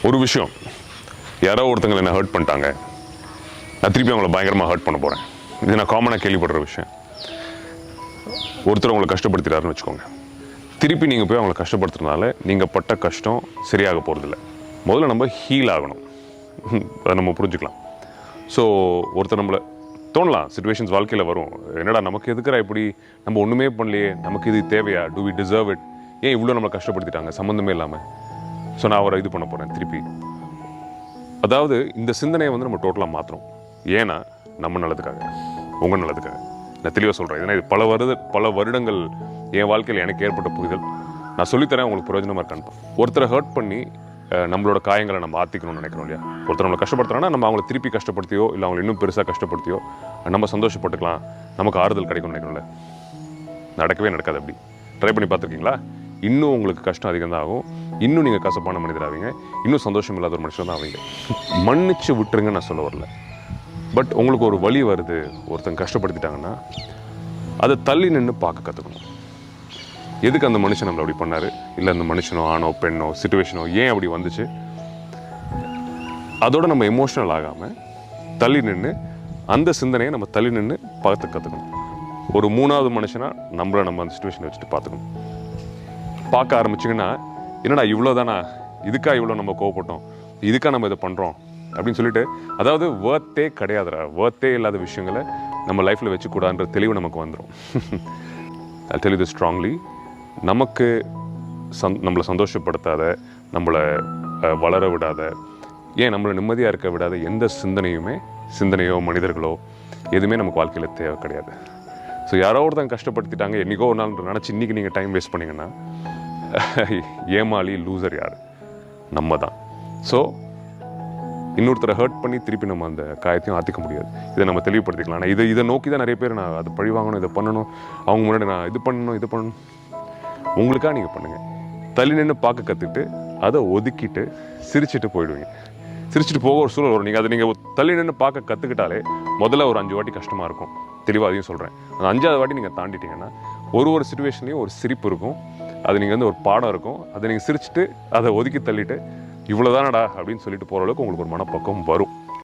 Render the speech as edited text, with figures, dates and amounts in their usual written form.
ஒரு விஷயம், யாரோ ஒருத்தங்களை என்ன ஹர்ட் பண்ணிட்டாங்க, நான் திருப்பி அவங்கள பயங்கரமாக ஹர்ட் பண்ண போகிறேன். இது நான் காமனாக கேள்விப்படுற விஷயம். ஒருத்தர் உங்களை கஷ்டப்படுத்திட்டாருன்னு வச்சுக்கோங்க, திருப்பி நீங்கள் போய் அவங்களை கஷ்டப்படுத்துறதுனால நீங்கள் பட்ட கஷ்டம் சரியாக போகிறதில்ல. முதல்ல நம்ம ஹீல் ஆகணும், அதை நம்ம புரிஞ்சுக்கலாம். ஸோ ஒருத்தர் நம்மளை தோணலாம், சிச்சுவேஷன்ஸ் வாழ்க்கையில் வரும், என்னடா நமக்கு எதுக்குறா இப்படி, நம்ம ஒன்றுமே பண்ணலையே, நமக்கு இது தேவையா, டு வி டிசர்வ் இட், ஏன் இவ்வளோ நம்மளை கஷ்டப்படுத்திட்டாங்க சம்மந்தமே இல்லாமல், ஸோ நான் அவரை இது பண்ண போகிறேன் திருப்பி. அதாவது இந்த சிந்தனையை வந்து நம்ம டோட்டலாக மாற்றணும். ஏன்னா நம்ம நல்லதுக்காக, உங்கள் நல்லதுக்காக. நான் தெளிவாக சொல்கிறேன். ஏன்னா இது பல வருடங்கள் என் வாழ்க்கையில் எனக்கு ஏற்பட்ட புரிதல். நான் சொல்லித்தரேன், உங்களுக்கு பிரயோஜனமாக இருக்கான்னு. ஒருத்தரை ஹர்ட் பண்ணி நம்மளோட காயங்களை நம்ம ஆற்றிக்கணும்னு நினைக்கிறோம் இல்லையா? ஒருத்தர் நம்மளை கஷ்டப்படுத்துறாங்கன்னா நம்ம அவங்களை திருப்பி கஷ்டப்படுத்தியோ இல்லை அவங்களை இன்னும் பெருசாக கஷ்டப்படுத்தியோ நம்ம சந்தோஷப்பட்டுக்கலாம், நமக்கு ஆறுதல் கிடைக்கும்னு நினைக்கிறோம்ல. நடக்கவே நடக்காது. அப்படி ட்ரை பண்ணி பார்த்துருக்கீங்களா? இன்னும் உங்களுக்கு கஷ்டம் அதிகம் தான் ஆகும், இன்னும் நீங்கள் கசப்பான மனிதராவீங்க, இன்னும் சந்தோஷம் இல்லாத ஒரு மனுஷன் தான் ஆவீங்க. மன்னிச்சு விட்டுருங்க நான் சொல்ல வரல. பட் உங்களுக்கு ஒரு வழி வருது, ஒருத்தங்க கஷ்டப்படுத்திட்டாங்கன்னா அதை தள்ளி நின்று பார்க்க கற்றுக்கணும். எதுக்கு அந்த மனுஷன் நம்மளை அப்படி பண்ணார், இல்லை அந்த மனுஷனோ ஆணோ பெண்ணோ சிச்சுவேஷனோ ஏன் அப்படி வந்துச்சு, அதோட நம்ம எமோஷனல் ஆகாமல் தள்ளி நின்று அந்த சிந்தனையை நம்ம தள்ளி நின்று பார்த்து கற்றுக்கணும். ஒரு மூணாவது மனுஷனாக நம்மளை நம்ம அந்த சிச்சுவேஷனை வச்சுட்டு பார்த்துக்கணும். பார்க்க ஆரம்பிச்சிங்கன்னா, என்னடா இவ்வளோ தானா, இதுக்கா இவ்வளோ நம்ம கோவப்பட்டோம், இதுக்கா நம்ம இதை பண்ணுறோம் அப்படின்னு சொல்லிட்டு, அதாவது வேர்த்தே கிடையாதுடா, வேர்த்தே இல்லாத விஷயங்களை நம்ம லைஃப்பில் வச்சுக்கூடாதுன்ற தெளிவு நமக்கு வந்துடும். I'll tell you this strongly. நமக்கு நம்மளை சந்தோஷப்படுத்தாத, நம்மளை வளர விடாத, ஏன் நம்மளை நிம்மதியாக இருக்க விடாத எந்த சிந்தனையோ மனிதர்களோ எதுவுமே நமக்கு வாழ்க்கையில் தேவை கிடையாது. ஸோ யாரோ ஒருத்தங்க கஷ்டப்படுத்திட்டாங்க, என்றைக்கோ ஒரு நாள் நினச்சி இன்றைக்கி நீங்கள் டைம் வேஸ்ட் பண்ணிங்கன்னா ஏமாளி லூசர் யார்? நம்ம தான். ஸோ இன்னொருத்தரை ஹர்ட் பண்ணி திருப்பி நம்ம அந்த காயத்தையும் ஆற்றிக்க முடியாது. இதை நம்ம தெளிவுபடுத்திக்கலாம். ஆனால் இதை நோக்கி தான் நிறைய பேர் நான் அது பழி வாங்கணும், இதை பண்ணணும், அவங்க முன்னாடி நான் இது பண்ணணும். உங்களுக்காக நீங்கள் பண்ணுங்கள். தள்ளி நின்று பார்க்க கற்றுக்கிட்டு அதை ஒதுக்கிட்டு சிரிச்சுட்டு போயிடுவீங்க. சிரிச்சுட்டு போக ஒரு சூழல் வரும். நீங்கள் தள்ளி நின்று பார்க்க கற்றுக்கிட்டாலே முதல்ல ஒரு 5 வாட்டி கஷ்டமாக இருக்கும். தெளிவாக அதையும் சொல்கிறேன். அந்த 5ஆவது வாட்டி நீங்கள் தாண்டிட்டீங்கன்னா ஒரு சிச்சுவேஷன்லேயும் ஒரு சிரிப்பு இருக்கும், அது நீங்கள் வந்து ஒரு பாடம் இருக்கும். அதை நீங்கள் சிரிச்சுட்டு அதை ஒதுக்கி தள்ளிட்டு இவ்வளோதானடா அப்படின்னு சொல்லிட்டு போகிற அளவுக்கு உங்களுக்கு ஒரு மனப்பக்குவம் வரும்.